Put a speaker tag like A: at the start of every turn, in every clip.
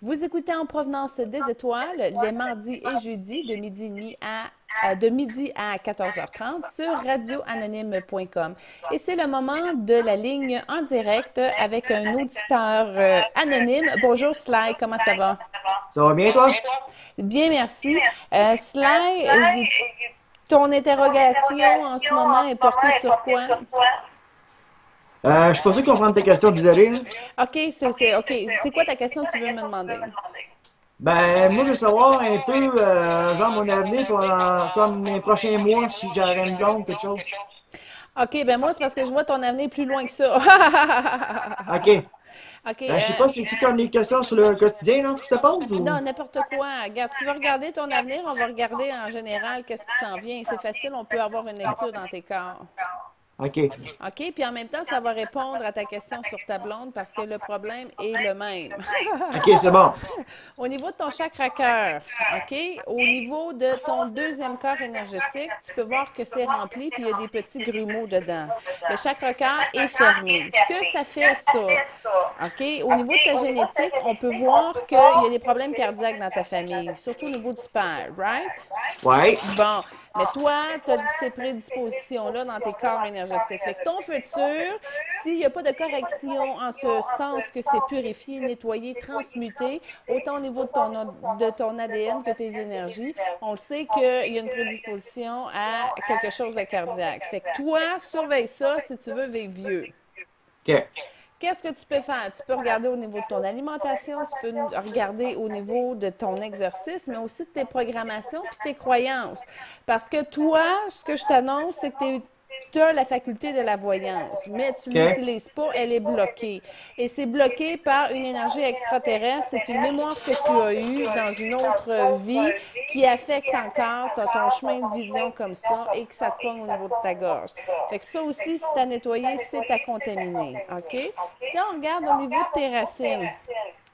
A: Vous écoutez En provenance des étoiles les mardis et jeudis de midi à 14h30 sur radioanonyme.com. Et c'est le moment de la ligne en direct avec un auditeur anonyme. Bonjour Sly, comment ça va?
B: Ça va bien, toi?
A: Bien, merci. Sly, ton interrogation en ce moment est portée sur quoi?
B: Je suis pas sûr de comprendre tes questions, désolé, là.
A: OK, OK. C'est quoi ta question que tu veux me demander?
B: Ben, moi, je veux savoir un peu, genre, mon avenir pour, comme les prochains mois, si j'aurais une blonde, quelque chose.
A: OK, ben moi, c'est parce que je vois ton avenir plus loin que ça.
B: OK.
A: OK,
B: Ben, je sais pas si c'est comme les questions sur le quotidien, là, que je te pose, ou?
A: non, n'importe quoi. Regarde, tu veux regarder ton avenir, on va regarder en général qu'est-ce qui s'en vient. C'est facile, on peut avoir une lecture dans tes corps.
B: OK.
A: OK, puis en même temps, ça va répondre à ta question sur ta blonde parce que le problème est le même.
B: OK, c'est bon.
A: Au niveau de ton chakra cœur, OK, au niveau de ton deuxième corps énergétique, tu peux voir que c'est rempli puis il y a des petits grumeaux dedans. Le chakra cœur est fermé. Ce que ça fait ça, OK, au niveau de ta génétique, on peut voir qu'il y a des problèmes cardiaques dans ta famille, surtout au niveau du père, right?
B: Ouais.
A: Bon, mais toi, tu as ces prédispositions-là dans tes corps énergétiques. Fait que ton futur, s'il n'y a pas de correction en ce sens que c'est purifié, nettoyé, transmuté, autant au niveau de ton ADN que tes énergies, on le sait qu'il y a une prédisposition à quelque chose de cardiaque. Fait que toi, surveille ça si tu veux vivre vieux.
B: OK.
A: Qu'est-ce que tu peux faire? Tu peux regarder au niveau de ton alimentation, tu peux regarder au niveau de ton exercice, mais aussi de tes programmations puis tes croyances. Parce que toi, ce que je t'annonce, c'est que tu as la faculté de la voyance, mais tu ne
B: OK.
A: l'utilises pas, elle est bloquée. Et c'est bloqué par une énergie extraterrestre, c'est une mémoire que tu as eue dans une autre vie qui affecte encore ton chemin de vision comme ça et que ça te pogne au niveau de ta gorge. Fait que ça aussi, c'est à nettoyer, c'est à contaminer. OK? Si on regarde au niveau de tes racines,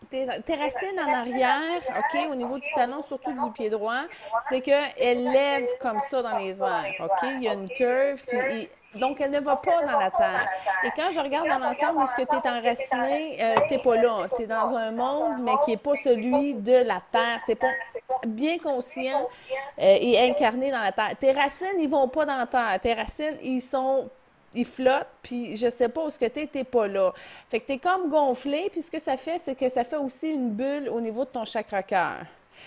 A: tes racines en arrière, OK, au niveau du talon, surtout du pied droit, c'est qu'elle lève comme ça dans les airs, OK? Il y a une curve, puis donc elle ne va pas dans la terre. Et quand je regarde dans l'ensemble où ce que tu es enraciné, tu n'es pas là. Tu es dans un monde, mais qui n'est pas celui de la terre. Tu n'es pas bien conscient et incarné dans la terre. Tes racines, ils vont pas dans la terre. Tes racines, ils flottent, puis je sais pas où ce que t'es pas là. Fait que t'es comme gonflé, puis ce que ça fait, c'est que ça fait aussi une bulle au niveau de ton chakra-cœur.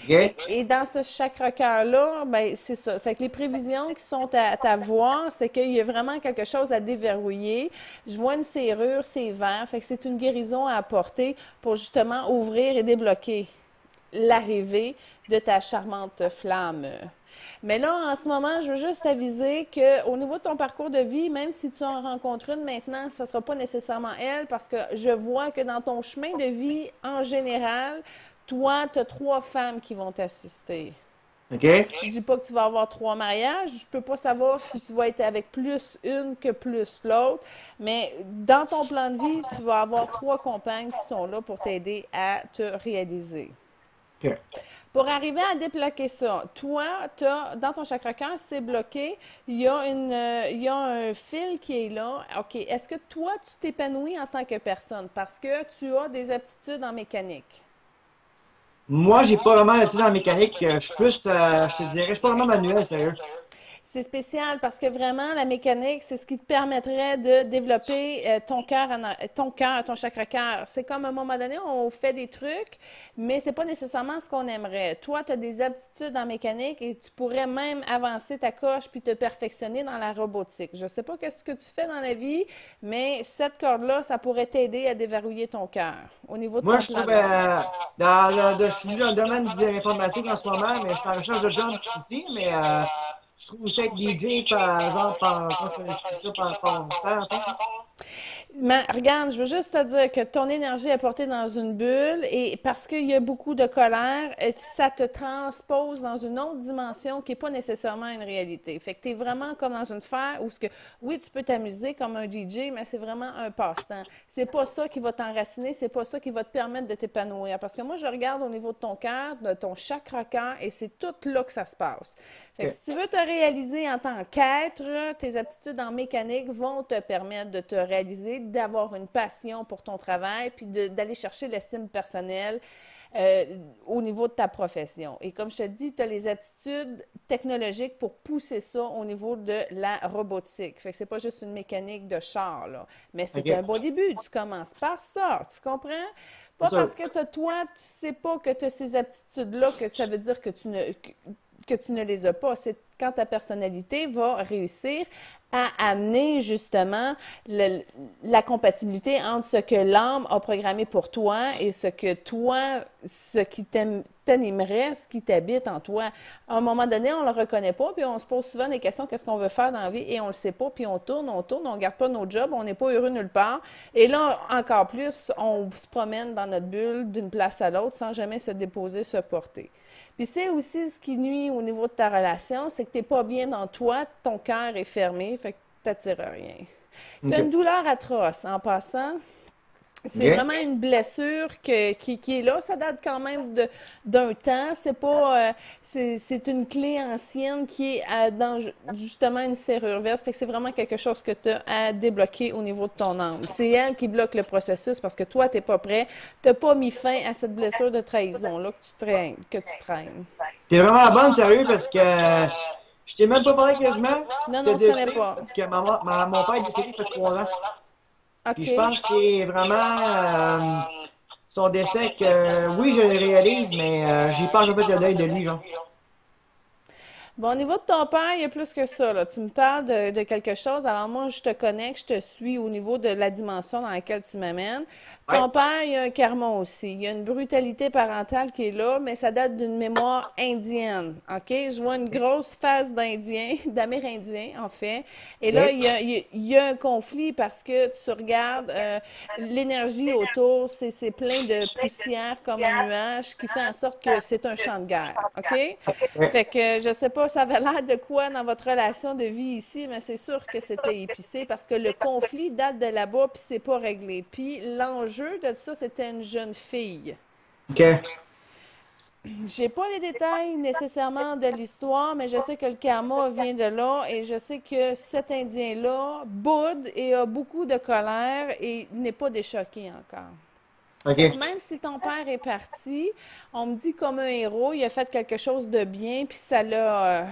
B: OK.
A: Et dans ce chakra-cœur-là, ben c'est ça. Fait que les prévisions qui sont à voir, c'est qu'il y a vraiment quelque chose à déverrouiller. Je vois une serrure, c'est vert. Fait que c'est une guérison à apporter pour justement ouvrir et débloquer l'arrivée de ta charmante flamme. Mais là, en ce moment, je veux juste t'aviser qu'au niveau de ton parcours de vie, même si tu en rencontres une maintenant, ça ne sera pas nécessairement elle parce que je vois que dans ton chemin de vie en général, toi, tu as trois femmes qui vont t'assister.
B: OK.
A: Je dis pas que tu vas avoir trois mariages, je peux pas savoir si tu vas être avec plus une que plus l'autre, mais dans ton plan de vie, tu vas avoir trois compagnes qui sont là pour t'aider à te réaliser.
B: OK.
A: Pour arriver à débloquer ça, toi, dans ton chakra-cœur, c'est bloqué. Il y a un fil qui est là. OK. Est-ce que toi, tu t'épanouis en tant que personne? Parce que tu as des aptitudes en mécanique.
B: Moi, j'ai pas vraiment l'étude en mécanique. Je suis plus, je te dirais, je suis pas vraiment manuel, sérieux.
A: C'est spécial parce que vraiment, la mécanique, c'est ce qui te permettrait de développer ton chakra-cœur. C'est comme à un moment donné, on fait des trucs, mais c'est pas nécessairement ce qu'on aimerait. Toi, tu as des aptitudes en mécanique et tu pourrais même avancer ta coche puis te perfectionner dans la robotique. Je sais pas qu'est-ce que tu fais dans la vie, mais cette corde-là, ça pourrait t'aider à déverrouiller ton cœur au niveau de
B: Moi,
A: ton
B: je
A: plan
B: trouve,
A: de vie.
B: je suis dans le domaine de l'informatique en ce moment, mais je suis en recherche de job ici, mais je trouve aussi être DJ, par, genre, par, comment je peux expliquer ça, par star, en fait.
A: Mais regarde, je veux juste te dire que ton énergie est portée dans une bulle et parce qu'il y a beaucoup de colère, ça te transpose dans une autre dimension qui n'est pas nécessairement une réalité. Fait que tu es vraiment comme dans une sphère où oui, tu peux t'amuser comme un DJ, mais c'est vraiment un passe-temps. C'est pas ça qui va t'enraciner, c'est pas ça qui va te permettre de t'épanouir. Parce que moi, je regarde au niveau de ton cœur, de ton chakra-cœur, et c'est tout là que ça se passe. Fait que
B: OK.
A: si tu veux te réaliser en tant qu'être, tes aptitudes en mécanique vont te permettre de te réaliser, d'avoir une passion pour ton travail, puis d'aller chercher l'estime personnelle euh, au niveau de ta profession. Et comme je te dis, tu as les aptitudes technologiques pour pousser ça au niveau de la robotique. Fait que c'est pas juste une mécanique de char, là. Mais c'est un
B: OK.
A: bon début. Tu commences par ça. Tu comprends?
B: C'est
A: Pas
B: sûr.
A: parce que toi, tu sais pas que tu as ces aptitudes-là que ça veut dire que tu ne les as pas. C'est quand ta personnalité va réussir à amener justement la compatibilité entre ce que l'âme a programmé pour toi et ce que toi, ce qui t'animerait, ce qui t'habite en toi. À un moment donné, on ne le reconnaît pas, puis on se pose souvent des questions, qu'est-ce qu'on veut faire dans la vie, et on ne le sait pas, puis on tourne, on ne garde pas nos jobs, on n'est pas heureux nulle part. Et là, encore plus, on se promène dans notre bulle d'une place à l'autre sans jamais se déposer, se porter. Puis c'est aussi ce qui nuit au niveau de ta relation, c'est que tu n'es pas bien dans toi, ton cœur est fermé, fait que tu n'attires rien. Tu as une
B: OK.
A: douleur atroce en passant. C'est
B: OK.
A: vraiment une blessure qui est là. Ça date quand même d'un temps. C'est pas, c'est une clé ancienne qui est dans justement une serrure verte. Fait que c'est vraiment quelque chose que tu as à débloquer au niveau de ton âme. C'est elle qui bloque le processus parce que toi, t'es pas prêt. T'as pas mis fin à cette blessure de trahison-là que tu traînes.
B: T'es vraiment bonne, sérieux, parce que je t'ai même pas parlé quasiment.
A: Non,
B: J'étais
A: non, je connais
B: désolé
A: pas.
B: parce que mon père est décédé il fait 3 ans. Puis je
A: OK.
B: pense que c'est vraiment son décès que, oui, je le réalise, mais j'ai pas encore fait le deuil de lui, genre.
A: Bon, au niveau de ton père, il y a plus que ça, là. Tu me parles de quelque chose. Alors moi, je te connais, je te suis au niveau de la dimension dans laquelle tu m'amènes.
B: Ouais.
A: Ton père, il y a un karma aussi. Il y a une brutalité parentale qui est là, mais ça date d'une mémoire indienne. OK? Je vois une grosse phase d'Indien, d'Amérindien, en fait. Et là,
B: OK.
A: il y a un conflit parce que tu regardes l'énergie autour, c'est plein de poussière comme un nuage qui fait en sorte que c'est un champ de guerre. OK?
B: Ouais.
A: Fait que je sais pas, ça avait l'air de quoi dans votre relation de vie ici, mais c'est sûr que c'était épicé parce que le conflit date de là-bas puis c'est pas réglé. Puis l'enjeu de ça, c'était une jeune fille.
B: OK.
A: J'ai pas les détails nécessairement de l'histoire, mais je sais que le karma vient de là et je sais que cet Indien-là boude et a beaucoup de colère et n'est pas déchoqué encore. Fait que
B: OK.
A: même si ton père est parti, on me dit comme un héros, il a fait quelque chose de bien, puis ça l'a.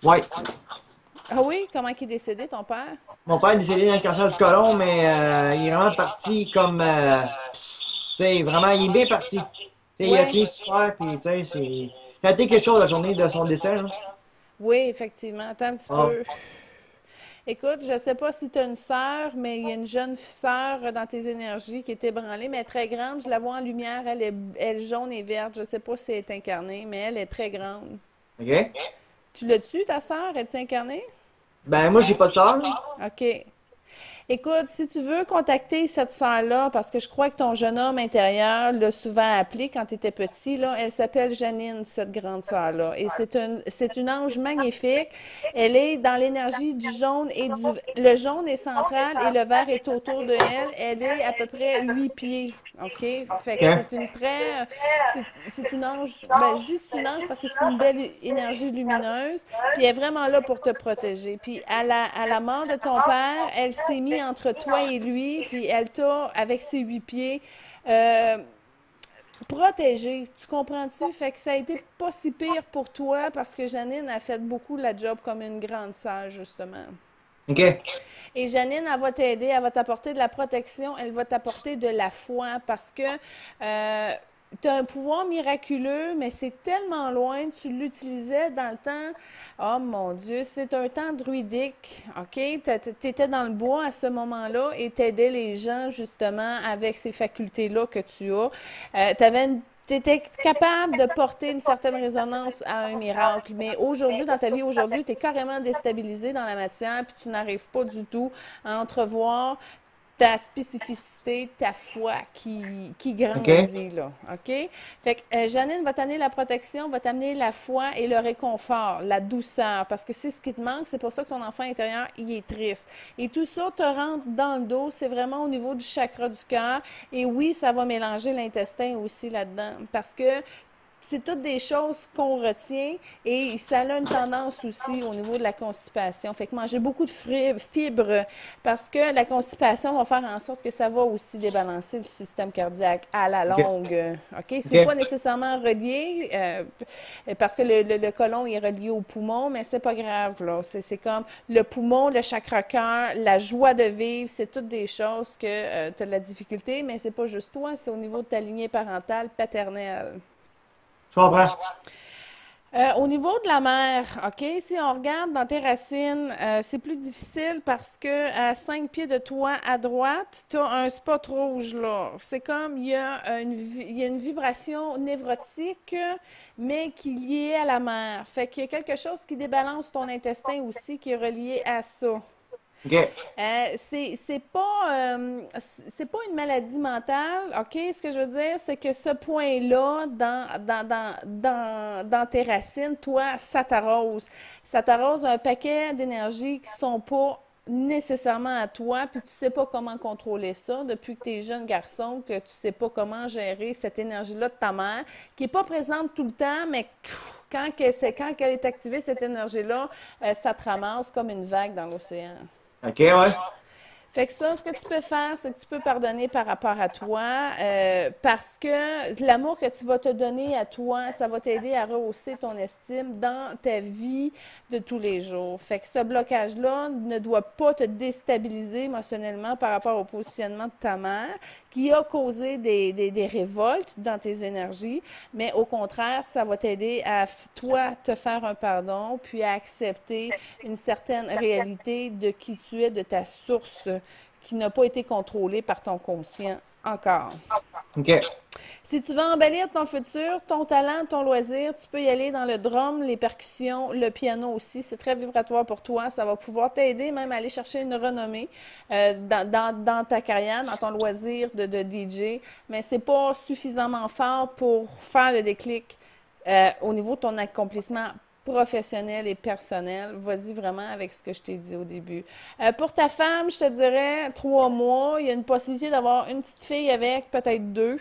B: Ouais.
A: Ah oui? Comment il est décédé, ton père?
B: Mon père est décédé d'un cancer du côlon, mais il est vraiment parti comme, tu sais, vraiment, il est bien parti. Tu sais, il a
A: Oui,
B: fini super, puis tu sais, ça a été quelque chose la journée de son décès, là.
A: oui, effectivement. Attends un petit
B: Ah.
A: peu. Écoute, je ne sais pas si tu as une sœur, mais il y a une jeune sœur dans tes énergies qui est ébranlée, mais elle est très grande. Je la vois en lumière. Elle est jaune et verte. Je ne sais pas si elle est incarnée, mais elle est très grande.
B: OK?
A: Tu l'as tu ta sœur? Es-tu incarnée?
B: Ben, moi, j'ai pas de sœur, là.
A: OK. Écoute, si tu veux contacter cette sœur-là, parce que je crois que ton jeune homme intérieur l'a souvent appelée quand tu étais petit, là, elle s'appelle Janine, cette grande sœur-là. Et c'est une ange magnifique. Elle est dans l'énergie du jaune et du... Le jaune est central et le vert est autour de elle. Elle est à peu près 8 pieds. OK? Fait que
B: OK?
A: c'est une très... C'est une ange... Ben, je dis c'est une ange parce que c'est une belle énergie lumineuse. Puis elle est vraiment là pour te protéger. Puis à la mort de ton père, elle s'est mise entre toi et lui, puis elle t'a, avec ses 8 pieds, euh, protégé. Tu comprends-tu? Fait que ça a été pas si pire pour toi parce que Janine a fait beaucoup la job comme une grande sœur, justement.
B: OK?
A: Et Janine, elle va t'aider, elle va t'apporter de la protection, elle va t'apporter de la foi parce que tu as un pouvoir miraculeux, mais c'est tellement loin, tu l'utilisais dans le temps. Oh mon Dieu, c'est un temps druidique, OK? Tu étais dans le bois à ce moment-là et t'aidais les gens justement avec ces facultés-là que tu as. Tu étais capable de porter une certaine résonance à un miracle, mais aujourd'hui, dans ta vie aujourd'hui, tu es carrément déstabilisé dans la matière, puis tu n'arrives pas du tout à entrevoir ta spécificité, ta foi qui
B: OK?
A: grandit, là. OK? Fait que Janine va t'amener la protection, va t'amener la foi et le réconfort, la douceur, parce que c'est ce qui te manque, c'est pour ça que ton enfant intérieur, il est triste. Et tout ça te rentre dans le dos, c'est vraiment au niveau du chakra du cœur. Et oui, ça va mélanger l'intestin aussi là-dedans, parce que c'est toutes des choses qu'on retient et ça a une tendance aussi au niveau de la constipation. Fait que manger beaucoup de fibres parce que la constipation va faire en sorte que ça va aussi débalancer le système cardiaque à la
B: OK.
A: longue. OK? C'est pas
B: OK.
A: nécessairement relié parce que le côlon est relié au poumon, mais c'est pas grave, là. C'est comme le poumon, le chakra-cœur, la joie de vivre, c'est toutes des choses que tu as de la difficulté, mais c'est pas juste toi, c'est au niveau de ta lignée parentale, paternelle.
B: Je comprends.
A: Au niveau de la mer, OK, si on regarde dans tes racines, c'est plus difficile parce que à 5 pieds de toi à droite, tu as un spot rouge là. C'est comme il y a une vibration névrotique, mais qui est liée à la mer. Fait qu'il y a quelque chose qui débalance ton intestin aussi qui est relié à ça.
B: OK.
A: C'est pas une maladie mentale, OK? Ce que je veux dire, c'est que ce point-là, dans tes racines, toi, ça t'arrose. Ça t'arrose un paquet d'énergies qui sont pas nécessairement à toi, puis tu sais pas comment contrôler ça depuis que tu es jeune garçon, que tu sais pas comment gérer cette énergie-là de ta mère, qui est pas présente tout le temps, mais quand elle est activée, cette énergie-là, ça te ramasse comme une vague dans l'océan.
B: OK, ouais.
A: Fait que ça, ce que tu peux faire, c'est que tu peux pardonner par rapport à toi, parce que l'amour que tu vas te donner à toi, ça va t'aider à rehausser ton estime dans ta vie de tous les jours. Fait que ce blocage-là ne doit pas te déstabiliser émotionnellement par rapport au positionnement de ta mère, qui a causé des révoltes dans tes énergies, mais au contraire, ça va t'aider à, toi, te faire un pardon, puis à accepter une certaine réalité de qui tu es, de ta source qui n'a pas été contrôlée par ton conscient encore.
B: OK.
A: Si tu veux embellir ton futur, ton talent, ton loisir, tu peux y aller dans le drum, les percussions, le piano aussi. C'est très vibratoire pour toi. Ça va pouvoir t'aider même à aller chercher une renommée dans ta carrière, dans ton loisir de DJ. Mais c'est pas suffisamment fort pour faire le déclic au niveau de ton accomplissement professionnel et personnel. Vas-y vraiment avec ce que je t'ai dit au début. Pour ta femme, je te dirais 3 mois. Il y a une possibilité d'avoir une petite fille avec, peut-être 2.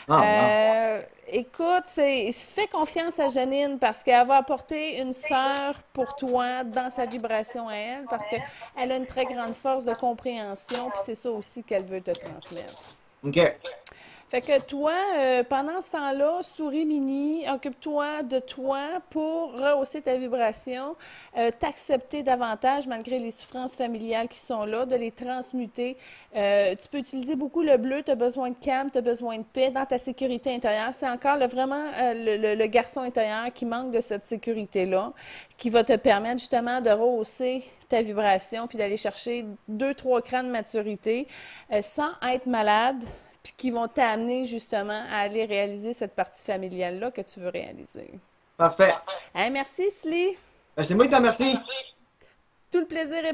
B: Ah, wow.
A: Écoute, fais confiance à Janine parce qu'elle va apporter une sœur pour toi dans sa vibration à elle parce qu'elle a une très grande force de compréhension puis c'est ça aussi qu'elle veut te transmettre.
B: OK.
A: Fait que toi, pendant ce temps-là, souris mini, occupe-toi de toi pour rehausser ta vibration, t'accepter davantage malgré les souffrances familiales qui sont là, de les transmuter. Tu peux utiliser beaucoup le bleu, tu as besoin de calme, tu as besoin de paix dans ta sécurité intérieure. C'est encore vraiment le garçon intérieur qui manque de cette sécurité-là, qui va te permettre justement de rehausser ta vibration puis d'aller chercher 2, 3 crans de maturité sans être malade puis qui vont t'amener justement à aller réaliser cette partie familiale-là que tu veux réaliser.
B: Parfait.
A: Hein, merci, Sly.
B: Ben, c'est moi qui te remercie.
A: Tout le plaisir est